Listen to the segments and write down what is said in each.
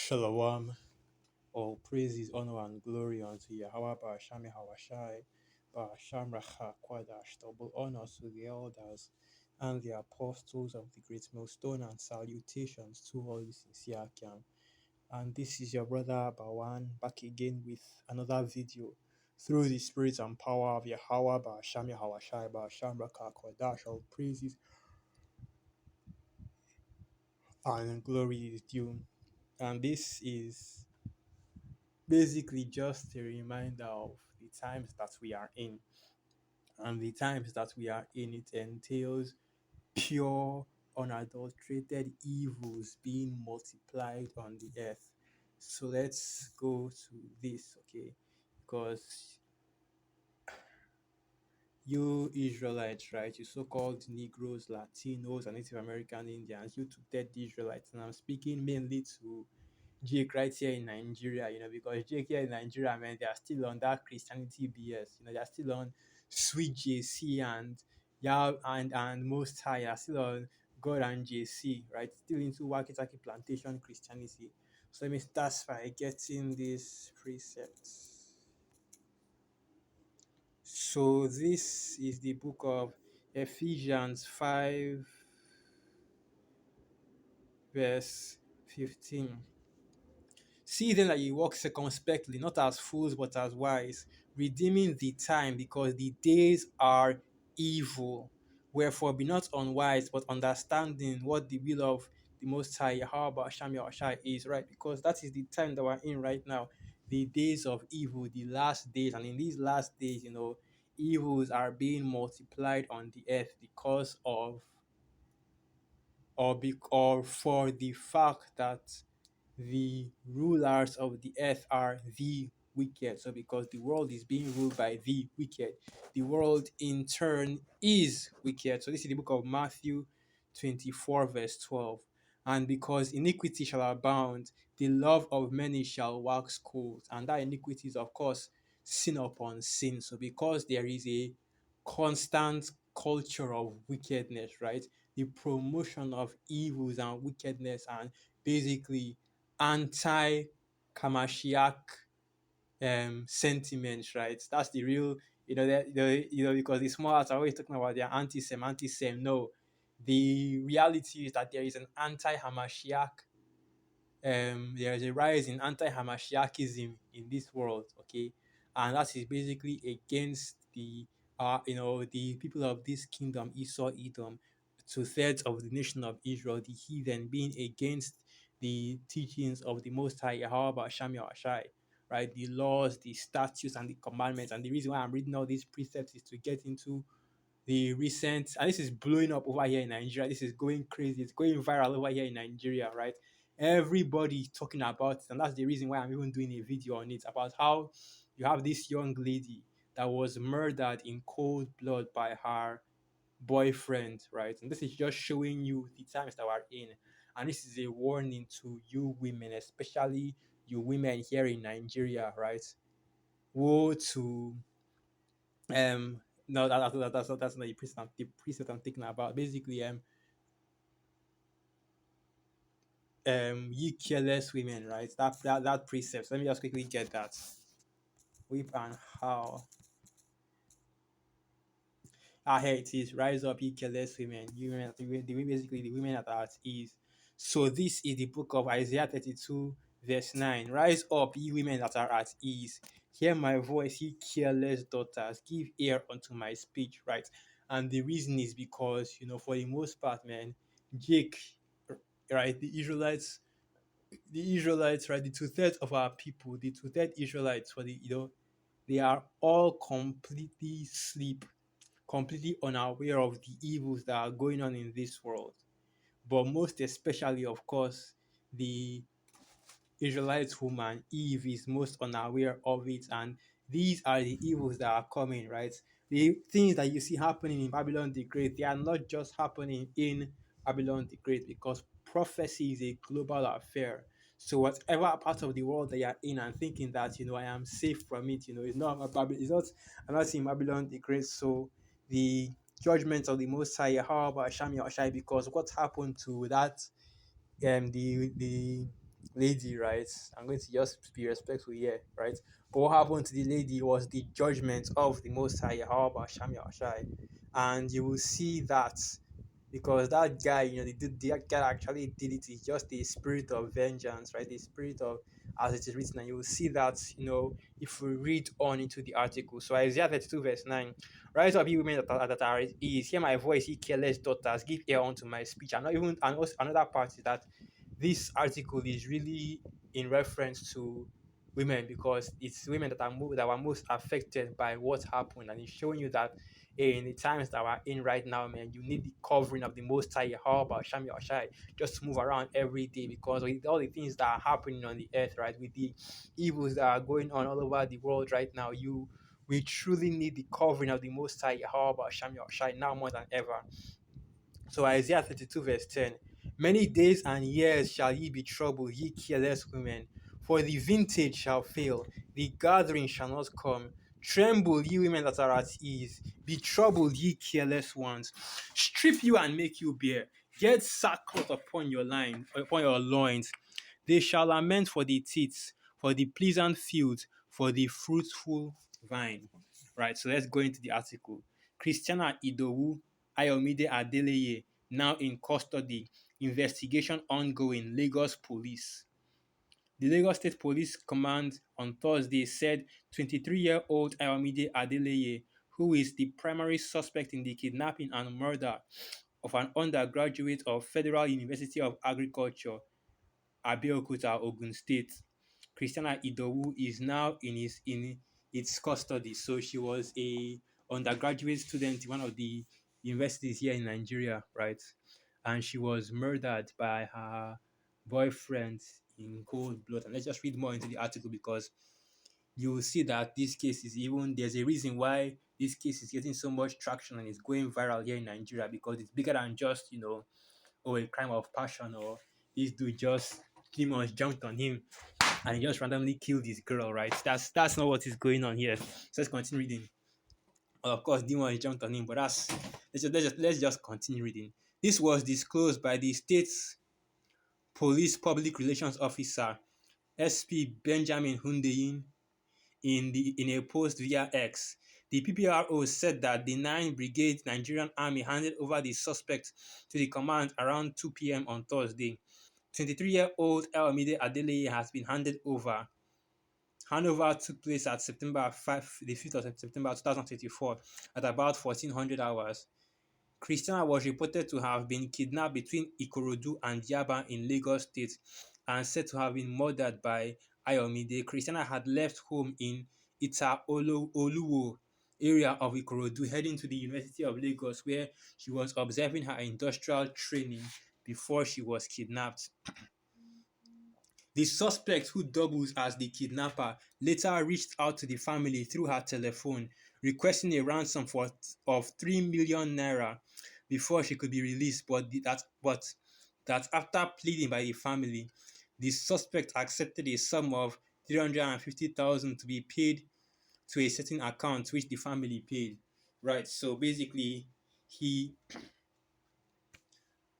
Shalom. All praises, honor, and glory unto Yahweh Ba'ashami Hawashai, Ba'asham Racha Kwadash. Double honor to the elders and the apostles of the great millstone, and salutations to all the sincere Akian. And this is your brother Bawan back again with another video through the spirit and power of Yahweh Ba'ashami Hawashai, Ba'asham Racha Kwadash. All praises and glory is due. And this is basically just a reminder of the times that we are in. And the times that we are in, it entails pure, unadulterated evils being multiplied on the earth. So let's go to this, okay? Because you Israelites, right? You so-called Negroes, Latinos, and Native American Indians, you two-third Israelites, and I'm speaking mainly to Jake right here in Nigeria, because Jake here in Nigeria, man, they are still on that Christianity BS. They are still on sweet JC and yeah, and Most High are still on God and JC, right? Still into Wakitaki plantation Christianity. So let me start by getting this precept. So this is the book of Ephesians 5, verse 15. See then that ye walk circumspectly, not as fools, but as wise, redeeming the time, because the days are evil. Wherefore be not unwise, but understanding what the will of the Most High, Yahweh Hashem Yahushai is, right? Because that is the time that we're in right now, the days of evil, the last days. And in these last days, evils are being multiplied on the earth because of, or for the fact that the rulers of the earth are the wicked. So, because the world is being ruled by the wicked, the world in turn is wicked. So, this is the book of Matthew 24, verse 12. And because iniquity shall abound, the love of many shall wax cold. And that iniquity is, of course, sin upon sin. So, because there is a constant culture of wickedness, right? The promotion of evils and wickedness, and basically anti Kamashiach sentiments, right? That's the real, because the small arts are always talking about their anti-sem. No, the reality is that there is an anti-Hamashiach, there is a rise in anti-Hamashiachism in this world, okay, and that is basically against the people of this kingdom, Esau, Edom, two-thirds of the nation of Israel, the heathen, being against the teachings of the Most High Yahweh Hashem Yahushai, right? The laws, the statutes, and the commandments. And the reason why I'm reading all these precepts is to get into the recent, and this is blowing up over here in Nigeria. This is going crazy. It's going viral over here in Nigeria, right? Everybody talking about it, and that's the reason why I'm even doing a video on it, about how you have this young lady that was murdered in cold blood by her boyfriend, right? And this is just showing you the times that we're in. And this is a warning to you women, especially you women here in Nigeria, right? Woe to no, that's not the precept. The precept I'm thinking about. Basically, ye careless women, right? That precept. So let me just quickly get that. Whip and how. Here it is. Rise up, ye careless women. You women, basically the women that are at ease. So this is the book of Isaiah 32, verse 9. Rise up, ye women that are at ease. Hear my voice, ye careless daughters. Give ear unto my speech, right? And the reason is because, for the most part, man, Jake, right, the Israelites, right, the two-thirds of our people, the two-thirds Israelites, they are all completely asleep, completely unaware of the evils that are going on in this world. But most especially, of course, the Israelite woman, Eve, is most unaware of it. And these are the evils that are coming, right? The things that you see happening in Babylon the Great, they are not just happening in Babylon the Great, because prophecy is a global affair. So whatever part of the world that you're in and thinking that, I am safe from it, it's not about Babylon, I'm not seeing Babylon the Great. So the judgment of the Most High, Yahweh, Hashem, Yahushai, because what happened to that, the lady, right? I'm going to just be respectful here, right? But what happened to the lady was the judgment of the Most High, Yahweh Hashem Yahshai. And you will see that because that guy, that guy actually did it. It's just a spirit of vengeance, right? The spirit of, as it is written, and you will see that, if we read on into the article. So Isaiah 32 verse 9, rise up, you women that are at ease, hear my voice, ye careless daughters, give ear unto my speech. And not even, and also another part is that this article is really in reference to women because it's women that were most affected by what happened, and it's showing you that in the times that we're in right now, man, you need the covering of the Most High, Yahweh, Shami Oshai, just to move around every day because with all the things that are happening on the earth, right, with the evils that are going on all over the world right now, we truly need the covering of the Most High, Yahweh, Shami Oshai, now more than ever. So Isaiah 32 verse 10, many days and years shall ye be troubled, ye careless women, for the vintage shall fail, the gathering shall not come. Tremble, ye women that are at ease, be troubled, ye careless ones. Strip you and make you bare, get sackcloth upon your loins. They shall lament for the teats, for the pleasant fields, for the fruitful vine. Right, so let's go into the article. Christiana Idowu Ayomide Adeleye, now in custody. Investigation ongoing. Lagos Police. The Lagos State Police Command on Thursday said 23-year-old Ayomide Adeleye, who is the primary suspect in the kidnapping and murder of an undergraduate of Federal University of Agriculture, Abeokuta, Ogun State. Christiana Idowu is now in its custody. So she was a undergraduate student in one of the universities here in Nigeria, right? And she was murdered by her boyfriend in cold blood. And let's just read more into the article because you will see that this case is even there's a reason why this case is getting so much traction and it's going viral here in Nigeria because it's bigger than just a crime of passion or this dude just demons jumped on him and he just randomly killed this girl, right? That's not what is going on here. So let's continue reading. Well, of course, demons jumped on him, but let's just continue reading. This was disclosed by the state's police public relations officer, SP Benjamin Hundeyin, in a post via X. The PPRO said that the 9th Brigade Nigerian Army handed over the suspect to the command around 2 p.m. on Thursday. 23-year-old Elmide Adeleye has been handed over. Handover took place at the 5th of September 2024 at about 1400 hours. Christiana was reported to have been kidnapped between Ikorodu and Yaba in Lagos State and said to have been murdered by Ayomide. Christiana had left home in Ita-Oluwo area of Ikorodu, heading to the University of Lagos, where she was observing her industrial training before she was kidnapped. The suspect, who doubles as the kidnapper, later reached out to the family through her telephone, requesting a ransom of 3 million naira before she could be released, but that after pleading by the family, the suspect accepted a sum of 350,000 to be paid to a certain account which the family paid. Right, so basically he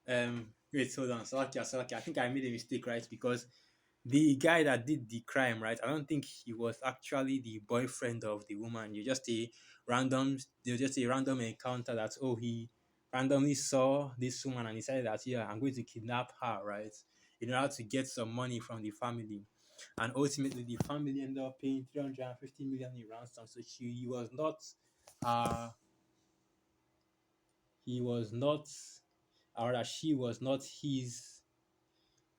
wait, hold on. Salakia. I think I made a mistake, right? Because the guy that did the crime, right? I don't think he was actually the boyfriend of the woman. You're just a random encounter that he randomly saw this woman and decided that yeah, I'm going to kidnap her, right? In order to get some money from the family. And ultimately the family ended up paying 350 million in ransom. So he was not or that she was not his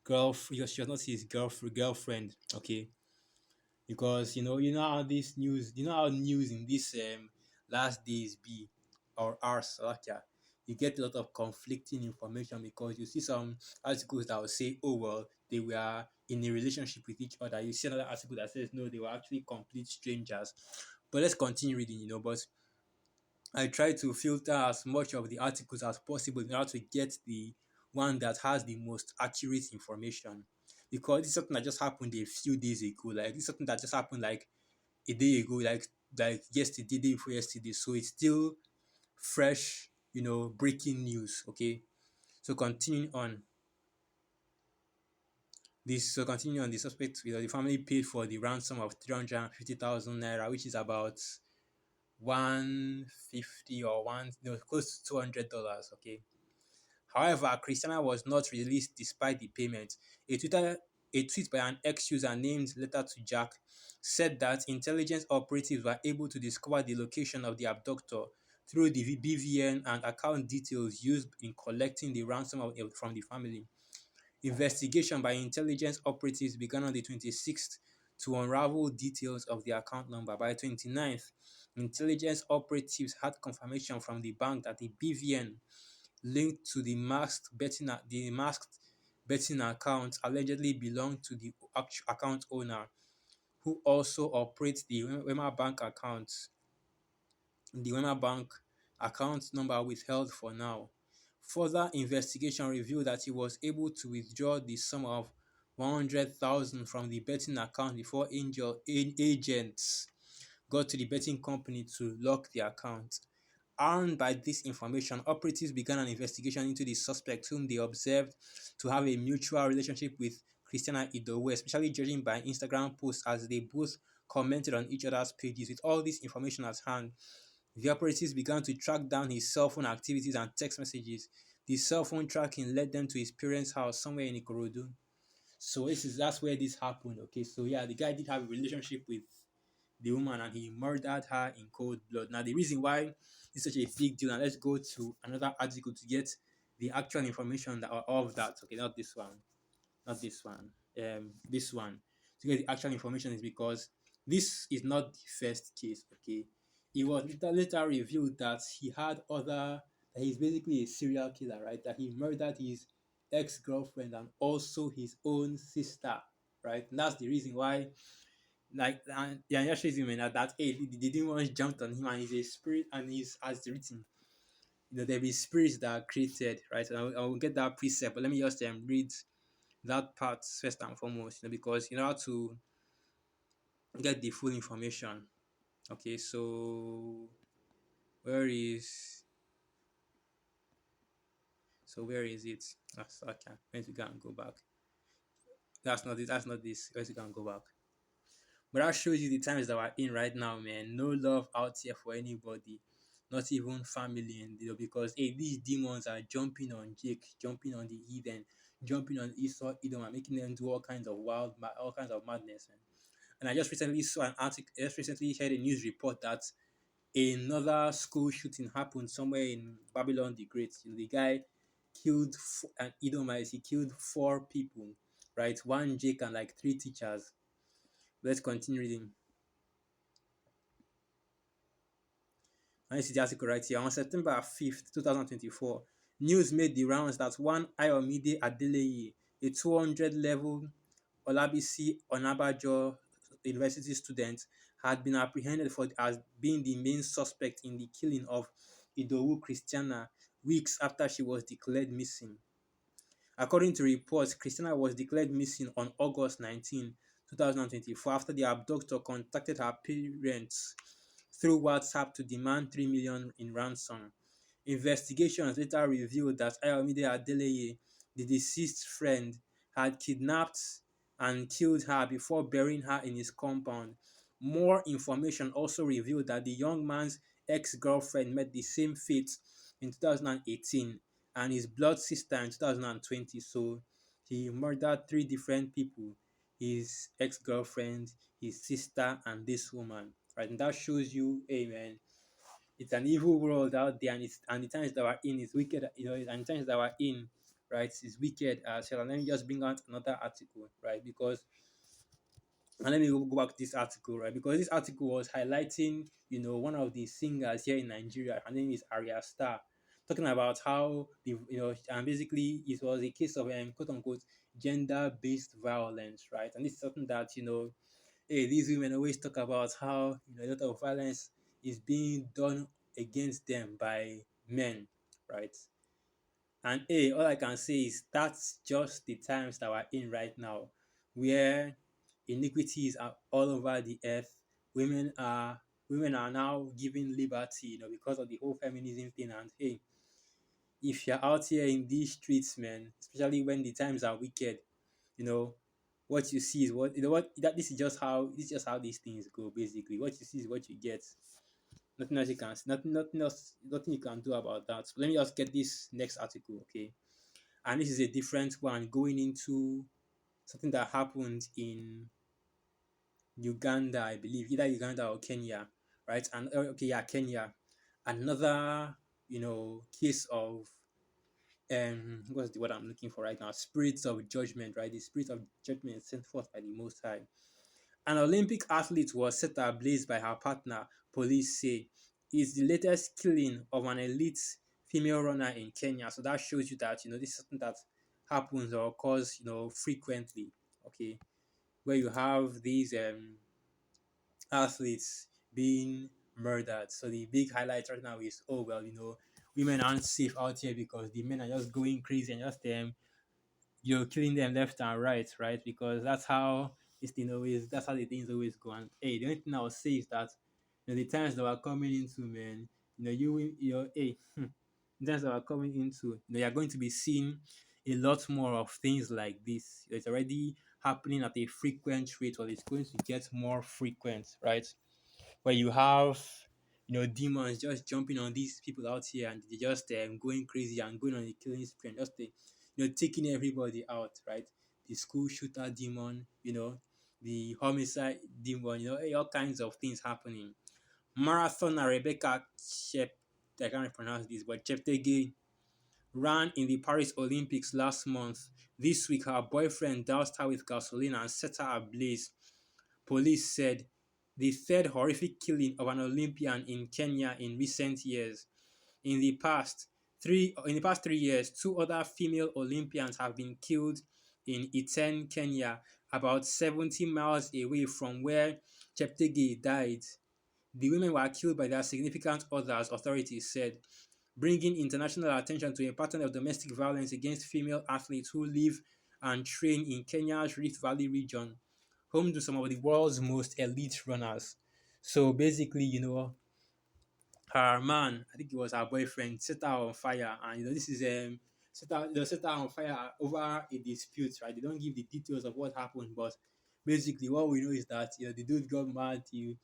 she was not his girlfriend, okay? Because how this news, how news in these last days be or are like, yeah, you get a lot of conflicting information because you see some articles that will say, oh well, they were in a relationship with each other. You see another article that says no, they were actually complete strangers. But let's continue reading, but I try to filter as much of the articles as possible in order to get the one that has the most accurate information. Because it's something that just happened a few days ago. Like it's something that just happened like a day ago, like yesterday, day before yesterday. So it's still fresh, breaking news. Okay. So continuing on. This so continue on the suspect, the family paid for the ransom of 350,000 naira, which is about 150 or one, close to $200. Okay. However, Christiana was not released despite the payment. A Twitter a tweet by an ex-user named Letter to Jack said that intelligence operatives were able to discover the location of the abductor through the BVN and account details used in collecting the ransom from the family. Investigation by intelligence operatives began on the 26th to unravel details of the account number. By 29th, intelligence operatives had confirmation from the bank that the BVN linked to the masked betting account allegedly belonged to the account owner, who also operates the Wema Bank account. The Wema Bank account number withheld for now. Further investigation revealed that he was able to withdraw the sum of 100,000 from the betting account before agents got to the betting company to lock the account. Armed by this information, operatives began an investigation into the suspect, whom they observed to have a mutual relationship with Christiana Idowu, especially judging by Instagram posts as they both commented on each other's pages. With all this information at hand, the operatives began to track down his cell phone activities and text messages. The cell phone tracking led them to his parents' house somewhere in Ikorodu. So that's where this happened. Okay, so yeah, the guy did have a relationship with the woman and he murdered her in cold blood. Now, the reason why it's such a big deal, and let's go to another article to get the actual information of that. Okay, not this one, not this one, this one. To get the actual information is because this is not the first case. Okay, it was later revealed that that he's basically a serial killer, right? That he murdered his ex-girlfriend and also his own sister, right? And that's the reason why, like, the unusual him at that age, the demons jumped on him, and he's a spirit, and he's, as written, there be spirits that are created, right? And I will get that precept, but let me just read that part first and foremost, because how to get the full information. Okay, so where is where is it? That's okay. Where to go and go back? That's not it. That's not this. Where to go and go back? But that shows you the times that we're in right now, man. No love out here for anybody, not even family, and because hey, these demons are jumping on Jake, jumping on the Eden, jumping on Esau, Edom, and making them do all kinds of all kinds of madness. Man. And I just recently saw an article. I just recently heard a news report that another school shooting happened somewhere in Babylon the Great. The guy killed an Edomite. He killed 4 people, right? One Jake and like 3 teachers. Let's continue reading. And this is the article right here. On September 5th, 2024, news made the rounds that one Ayomide Adeleye, a 200 level Olabisi Onabanjo University student, had been apprehended as being the main suspect in the killing of Idowu Christiana weeks after she was declared missing. According to reports, Christiana was declared missing on August 19, 2024, after the abductor contacted her parents through WhatsApp to demand 3 million in ransom. Investigations later revealed that Ayomide Adeleye, the deceased friend, had kidnapped and killed her before burying her in his compound. More information also revealed that the young man's ex-girlfriend met the same fate in 2018 and his blood sister in 2020. So he murdered 3 different people: his ex-girlfriend, his sister, and this woman. Right, and that shows you, hey man, it's an evil world out there, and the times that we're in is wicked. And the times that we're in, right, is wicked. So let me just bring out another article, right, because and let me go back to this article, right? Because this article was highlighting, one of the singers here in Nigeria. Her name is Arya Star, talking about how and basically it was a case of quote unquote gender-based violence, right? And this is something that hey, these women always talk about how a lot of violence is being done against them by men, right? And hey, all I can say is that's just the times that we're in right now, where iniquities are all over the earth. Women are women are now given liberty, because of the whole feminism thing. And hey, if you're out here in these streets, man, especially when the times are wicked, you know, what you see is what you know what that this is just how these things go basically. What you see is what you get. Nothing else you can nothing you can do about that. So let me just get this next article, okay? And this is a different one going into something that happened in Uganda, I believe, either Uganda or Kenya, right? And okay, yeah, Kenya. Another, case of what's the word I'm looking for right now? Spirits of judgment, right? The spirit of judgment sent forth by the Most High. An Olympic athlete was set ablaze by her partner, police say. Is the latest killing of an elite female runner in Kenya. So that shows you that this is something that happens or occurs frequently. Okay, where you have these athletes being murdered. So the big highlight right now is, oh well, women aren't safe out here because the men are just going crazy and just you're killing them left and right? Because that's how the things always go. And hey, the only thing I would say is that the times that we're coming into, man, hey, the times that we're coming into, you're going to be seeing a lot more of things like this. It's already happening at a frequent rate, or it's going to get more frequent, right? Where you have demons just jumping on these people out here and they're just going crazy and going on a killing spree and just taking everybody out, right? The school shooter demon, the homicide demon, all kinds of things happening. Marathoner Rebecca Chep, I can't pronounce this, but Cheptegei ran in the Paris Olympics last month. This week, her boyfriend doused her with gasoline and set her ablaze. Police said the third horrific killing of an Olympian in Kenya in recent years. In the past 3 years, two other female Olympians have been killed in Iten, Kenya, about 70 miles away from where Cheptegei died. The women were killed by their significant others, authorities said, bringing international attention to a pattern of domestic violence against female athletes who live and train in Kenya's Rift Valley region, home to some of the world's most elite runners. So basically, her man, I think it was her boyfriend, set her on fire, and this is set her on fire over a dispute, right? They don't give the details of what happened, but basically, what we know is that the dude got mad. He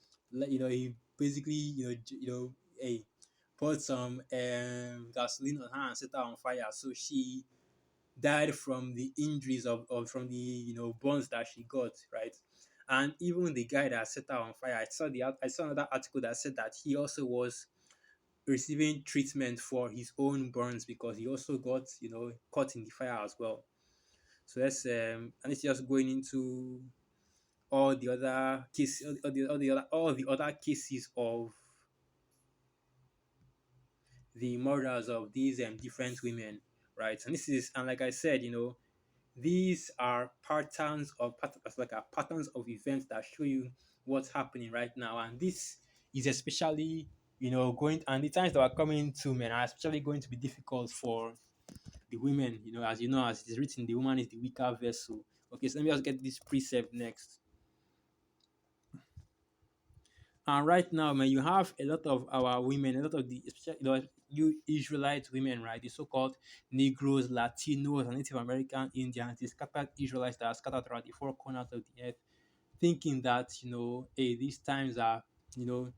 basically hey, poured some gasoline on her and set her on fire, so she died from the injuries of from the burns that she got, right? And even the guy that set her on fire, I saw another article that said that he also was receiving treatment for his own burns because he also got caught in the fire as well. So that's and it's just going into all the other cases, all the other cases of the murders of these different women, right? And like I said, these are patterns of events that show you what's happening right now, and this is especially going and the times that are coming to men are especially going to be difficult for the women. As it is written, the woman is the weaker vessel. Okay, so let me just get this precept next. And right now, man, you have a lot of our women, a lot of the, especially you Israelite women, right? The so-called Negroes, Latinos, and Native American Indians, the scattered Israelites that are scattered throughout the four corners of the earth, thinking that hey, these times are you know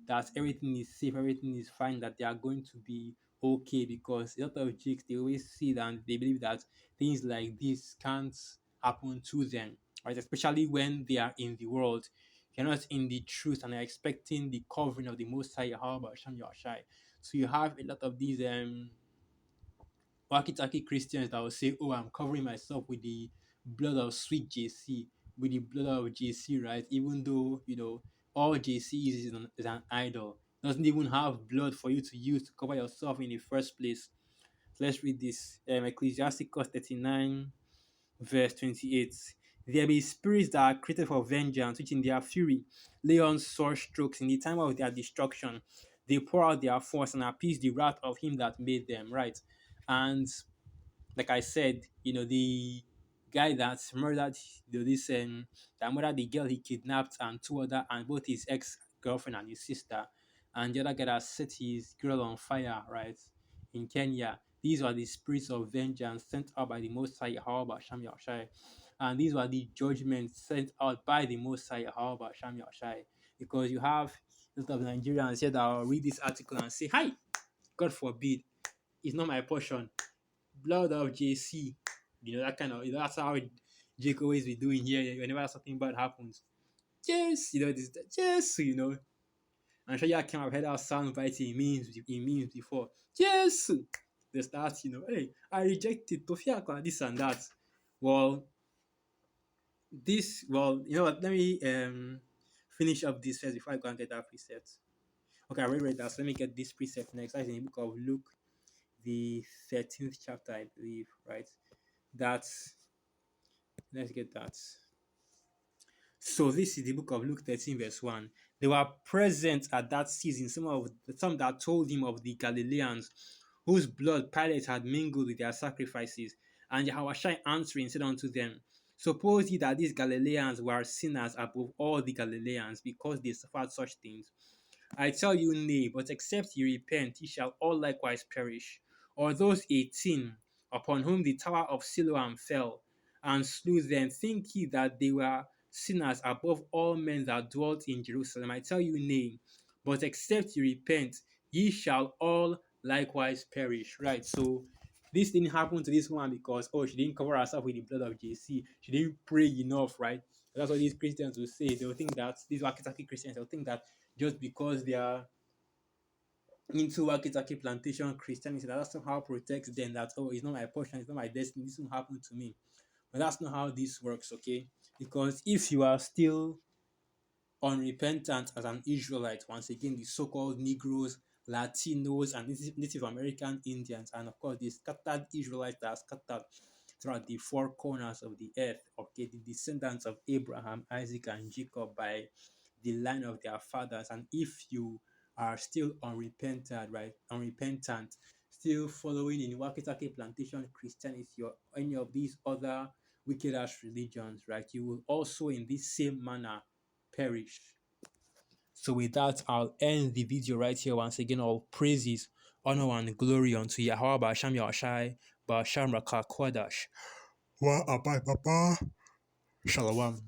that everything is safe, everything is fine, that they are going to be okay because a lot of jigs they always see that and they believe that things like this can't happen to them, right? Especially when they are in the world. You're not in the truth and are expecting the covering of the Most High Yahweh Hashem Yahshai. So you have a lot of these wacky Christians that will say, "Oh, I'm covering myself with the blood of sweet JC, with the blood of JC," right? Even though all JC is an idol, doesn't even have blood for you to use to cover yourself in the first place. So let's read this. Ecclesiasticus 39, verse 28. There be spirits that are created for vengeance, which in their fury lay on sore strokes in the time of their destruction. They pour out their force and appease the wrath of him that made them, right? And like I said, the guy that murdered this that murdered the girl he kidnapped and two other and both his ex girlfriend and his sister, and the other guy that set his girl on fire, right, in Kenya. These are the spirits of vengeance sent out by the Most High Yahweh Basham Yahshai. And these were the judgments sent out by the Most High Yahweh Sham Yahshai. Because you have a lot of Nigerians here that will read this article and say, "Hi, God forbid, it's not my portion. Blood of JC." That kind of, that's how Jake always be doing here whenever something bad happens. Yes, yes, I'm sure you can have heard that sound bite in memes before. Yes, they start, hey, I rejected Tofiakwa, this and that. Well, you know what? Let me finish up this first before I go and get that precept. Okay, I already read that. So let me get this precept next. That's in the book of Luke, the 13th chapter, I believe, right? That's let's get that. So this is the book of Luke 13, verse 1. They were present at that season, some that told him of the Galileans, whose blood Pilate had mingled with their sacrifices. And Yahushua answering said unto them, Suppose ye that these Galileans were sinners above all the Galileans, because they suffered such things? I tell you, nay, but except ye repent, ye shall all likewise perish. Or those 18, upon whom the tower of Siloam fell, and slew them, think ye that they were sinners above all men that dwelt in Jerusalem? I tell you, nay, but except ye repent, ye shall all likewise perish. Right, so this didn't happen to this woman because, she didn't cover herself with the blood of JC. She didn't pray enough, right? That's what these Christians will say. They'll think that, these Wakitaki Christians, they'll think that just because they are into Wakitaki plantation Christianity, that somehow protects them, that, it's not my portion, it's not my destiny, this won't happen to me. But that's not how this works, okay? Because if you are still unrepentant as an Israelite, once again, the so-called Negroes, Latinos, and Native American Indians, and of course the scattered Israelites that are scattered throughout the four corners of the earth, okay, the descendants of Abraham, Isaac, and Jacob by the line of their fathers. And if you are still unrepentant, right, still following in Wakitaki plantation Christianity or any of these other wicked ass religions, right, you will also in this same manner perish. So with that, I'll end the video right here. Once again, all praises, honor, and glory unto Yahweh Basham Yahshai, Basham Rakah Kwadash. Wa Abai Baba. Shalom.